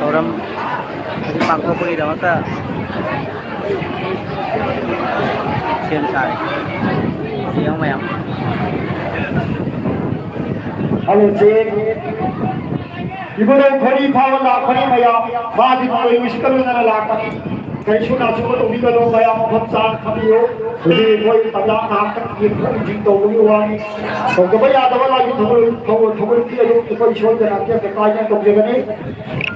थौरम पांथोकपगीदमक्ता same सारे young ma'am hello check इबरो खरी फाव लाखनी मया बादी कोई मुश्किल न लाखनी कैसु ना सुबह तो बिगलो मया बहुत साल खबियो ये कोई पता नाक ये कोई जिन तो भी हुआ तो कब याद वाला ये थोड़ी की जो कोई शोध ना के काज तो जगह नहीं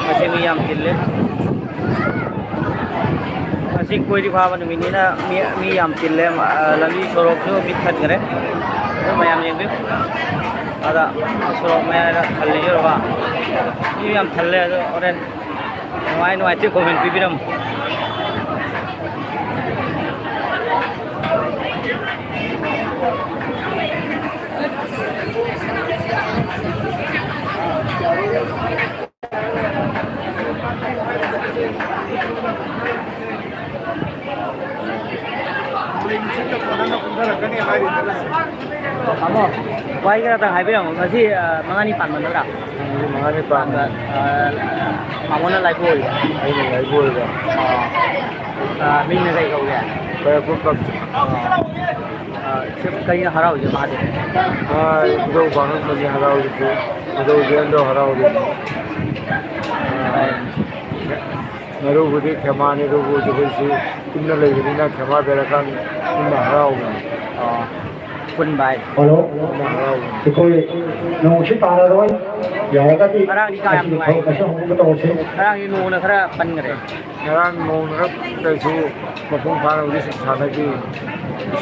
masih miyam kille masih koi di bhawa numini na miyam kille lagi sorok so mithat kare mayam yang bi ada sorok maya khalle yo ba miyam khalle oren noi te comment bibiram kamu wai kira tang hai bilang masih mangani pan mana dah mangani pan mamona lai boy lai boy ba min ne kai kau ya ba bu kap सिर्फ कहीं हराओ जो महादेव दो बाहर में हराओ जो दो जेंडो हराओ जो नरो बुद्धि क्षमा ने रो वो जो कोई इन लेगी ना क्षमा बेरकान इन हराओ कुन बाय हेलो तो कोई नौशी तारा रोई यागा की हरांग की काम बाय कैसे हम तो से हरांग की नून खरा पन करे हरांग नून रब कैसे मफूम खाना उसी शिक्षा की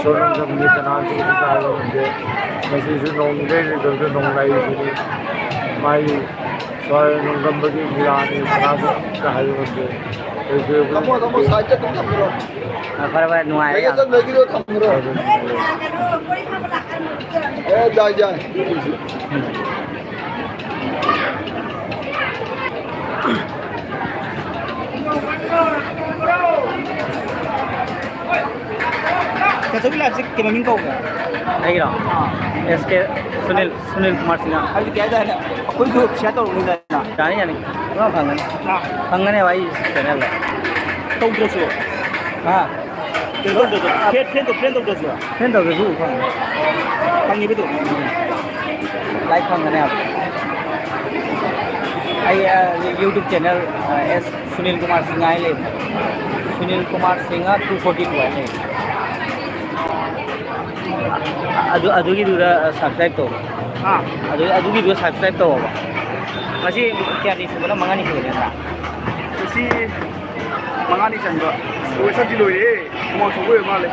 सोलन जब ये तनाव से किसी का हाल होंगे वैसे जो नौंगे जो नौंगाई जो माई स्वाय नौंगंबर की गिरानी तनाव से हाल होंगे वैसे कमो साइड तुम सब करो पर बार नुआए ये सब लगी रो थम करो ए जाए जाए कैसे भी लाइफ से क्या मिंग का होगा नहीं रहा एसके सुनील कुमार सिंह अभी क्या जा रहा है कोई जो शायद तो नहीं जाना जाने जाने कहाँ फंगन है भाई चैनल तो ड्रेस हो हाँ फ्रेंड तो ड्रेस फंगी भी तो लाइक फंगन है आप YouTube channel S Sunil Kumar Singh आए ले सुनील कुमार सिंह 242 है सब्सक्राइब तो हाँ सब्सक्राइब तो मसी क्या नहीं सुबह मंगानी सुबह लेना मसी मंगानी चंदो वो सब दिलो ये मौ सुबह माले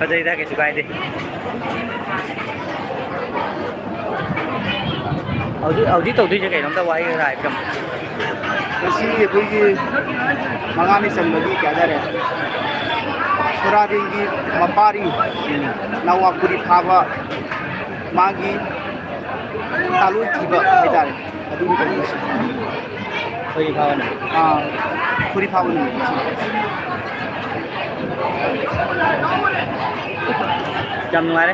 अजय इधर के चुकाए दे अवधि तो दूसरे कहीं नम्बर वाई रहा है कम मसी कोई की मंगानी चंदो की क्या जा रहा है सोरादिंगी मपारी नवापुरी फाबा मागी तालु थीबा हैदारे अदुनी कमिस कोई भावन पुरी फाबा ने जम नुआरे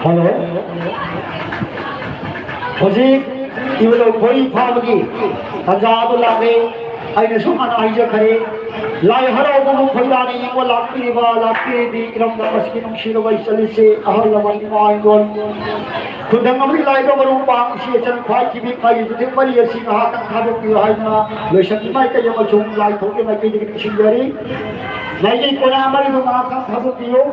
हेलो होजी इवलो कोई फामगी हजार लागे आइने सुमन आइजे खरे लाई हरो गुरु खोलाने यंग लाकी दी इरम नमस्की नमशीर वै चली से अहल लमन माय गोल खुदंग अमरी लाई दो बरु पांग सी चन खाई की भी खाई जुते परी असी कहा तक खादो की हाइना लो शक्ति माय के यम छुम लाई थोके मैं की दिख शिंगरी लाई जी कोना अमरी दो मा का खादो कियो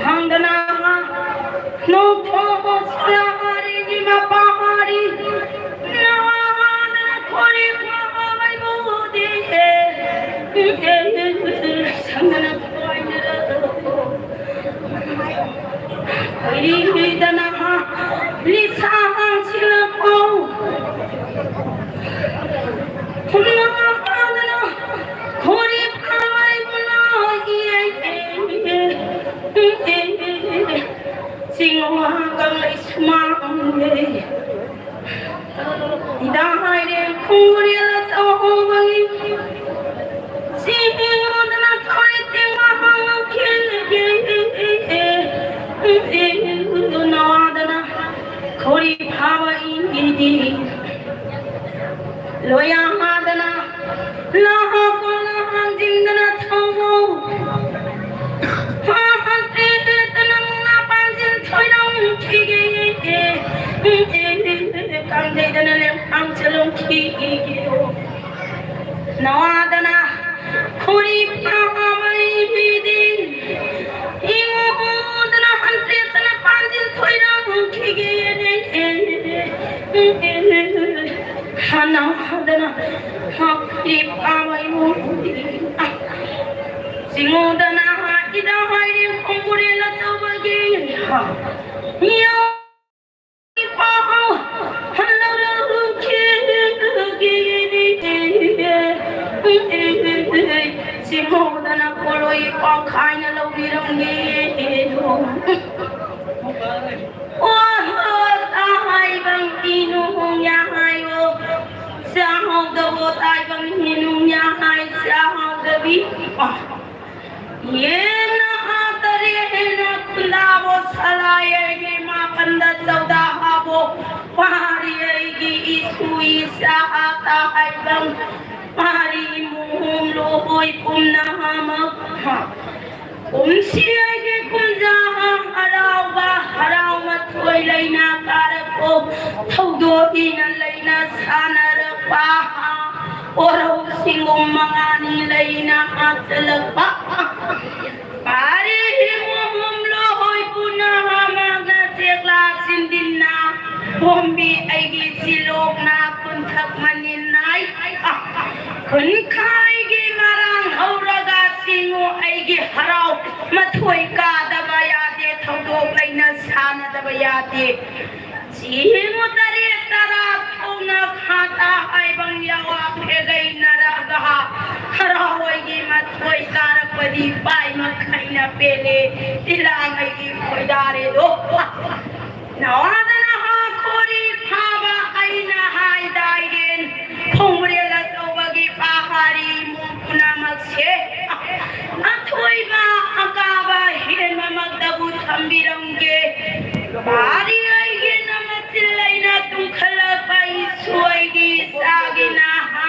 Hangana no thosari ma pahari na kori mai mudi sangana koina dana lisa silako kori mai Singwa kalai smang dahai de khuri la sobangi singwa na thoi te ma khil ge na dana khori phawai di loya madana la ko la jingna thobo Nawadana khuri pamai bidin imudana antretana panjin thoira khige hanawadana khuri pamai mudin singudana ida haire khumure la tawagi yo Singudana koloi pangkhaina lobirange oh tai bang inu ya hayo sao gabo tai bang inu ya hai sao gabi ye na atare na kundavo salaye ge ma panda sauda habo pahari ge isui sa ata hai bang pahari muhum lohoi kumna hama umsiya ge kunja harau mathoi laina karako thaudo ina laina sanarpa oro singum mangani laina atlakpa pari muhum lohoi puna hama na sekla sindinna bombi aigi silok na kunthak manin nai kun khai gi marang hauraga singu aigi harau mathoi ka daba yade thodok laina sana daba yade simu tare tara thona khata ai bang yawa phegai naraga harau aigi mathoi karapadi pai makhaina pele tilang aigi khoidare do nawadana ha khori phaba aina hai daiden khomrela tawagi pahari mukuna makse athoi ba akaba hen mamadabu thambirange bari aige namatsilaina tumkhala pai suaigi sagina ha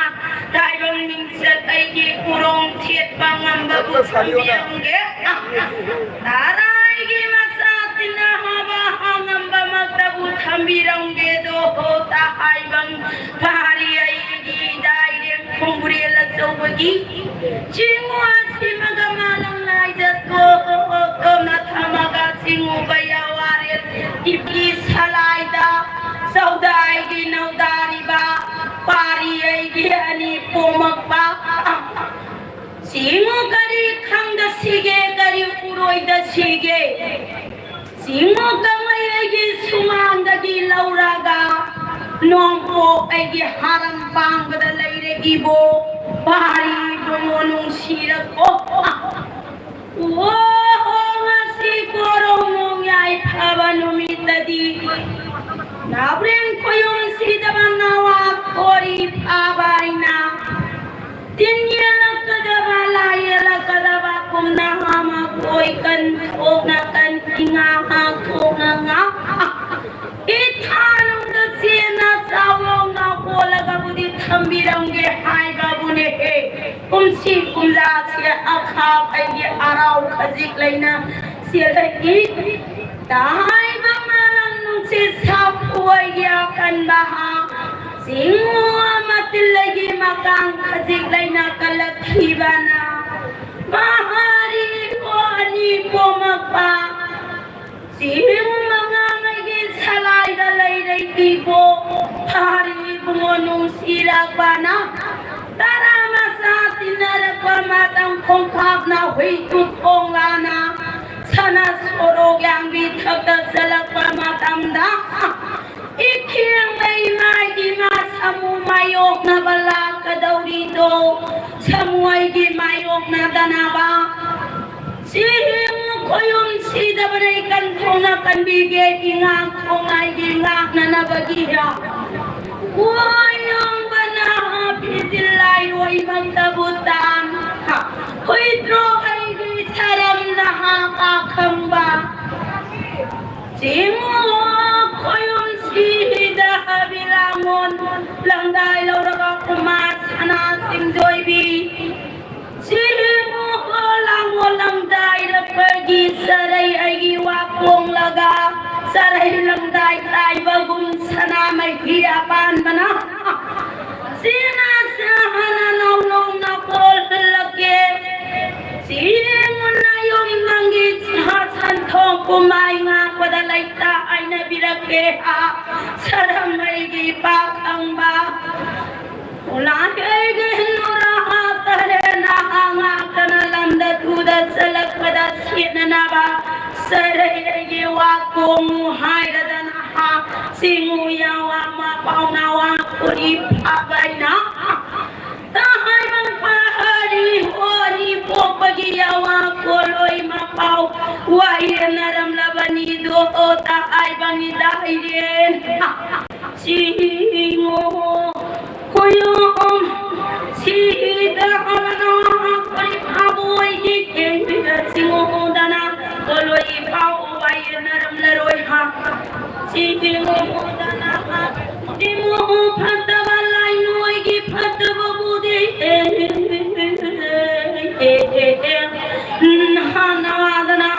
daibang mingsat aige kurong thiet bangamba bu thambirange taraigi masatina haba hangamba magdabu thambirange do hota haibang pahari aigi daire khumburela chawagi chingwa simaga malang laijat ko na thamaga singu bayaware ibli salaida sauda aigi naudari ba pari aigi ani pomak ba singu gari khangda sige gari uroi da sige singu kamai aigi sumandagi lauraga nompo aigi haram bangda laire ibo pari dononung sirak oh ngasi korong yai phabanumi tadi nabreng koyong sidaban nawa kori phabaina tinya lakadaba laye lakadaba kumna hama koi kan thokna kan inga ha thokna nga ithanung da sena sawong na kolaga budi thambirange hai babune he kumsi kumla se akha ai arau khazik laina se lagi dai ba malang nung se sapoi ya kan baha singwa matil lagi makang khazik laina kalakhi bana bungonung sirakana tara masa tinarakwa matang kongkap na huitut konglana sana sorog yang bitakta salakwa matamda ikhiyang may nga samu mayok na bala kadaw dito samuay di mayok na danaba sihim ko yung sida banaykan ko na kanbigay ingak ko ngay ingak na nabagira wayang banahapitilay way magtabutan huidro ay di saram na hakakamba Singok ko yung sida bilangon lang dahil raga kumas anasing doybi Singok ko lang dahil pergi saray ay giwakong laga saray lang dahil ay bagong sana may hiyapan mana sinasahan na naulong na lagi Singon na yung manggit hasan tong kumain nga padalay ta ay nabilagkeha sarang may gipak ang ba ulang ay ginuraha tare na hanga ka na landa tudat sa lagpadat na naba saray ay giwakong muhay na ha singuyawa mapaunawa kuri pabay na tahay mang pahari hori po pagiyawa koloy mapaw wayan naramlaban ni do taay bangidai din singo kuyong sida kalana kuri paboy gikin singo dana koloy paw wayan naramlaroy ha singo dana Dimo patabalay noy gipatababude nahanadana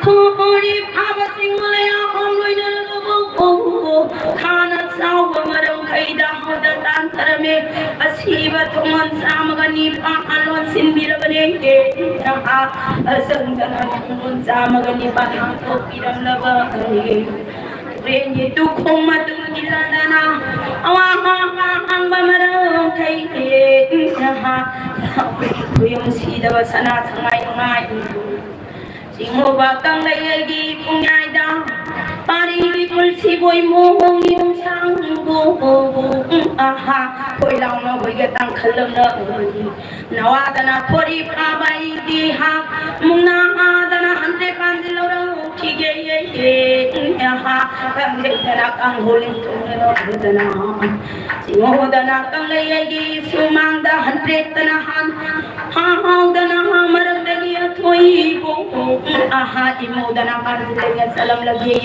kuri pabasingulay akong loy na lalabaw kana sawa marang kaida hodatan tarame asiba tuman sa mga nipang alon sinbira bane asang tuman sa mga nipang ako pirang labay Renye tukong matungilana na awang mamarang kay ha yung sida sana sa ngayon singo batang layagi pungyayda pari pulsiboy mo yung sanggo aha koy lang na boy gatang kalam na nawada na pori pabay di ha muna ada na ante pandilo kige aha kang dana kang huling tumero dana singo dana kang layagi sumangda ante tanahan ha dana marag dagi atoy aha imo dana kan salam lagi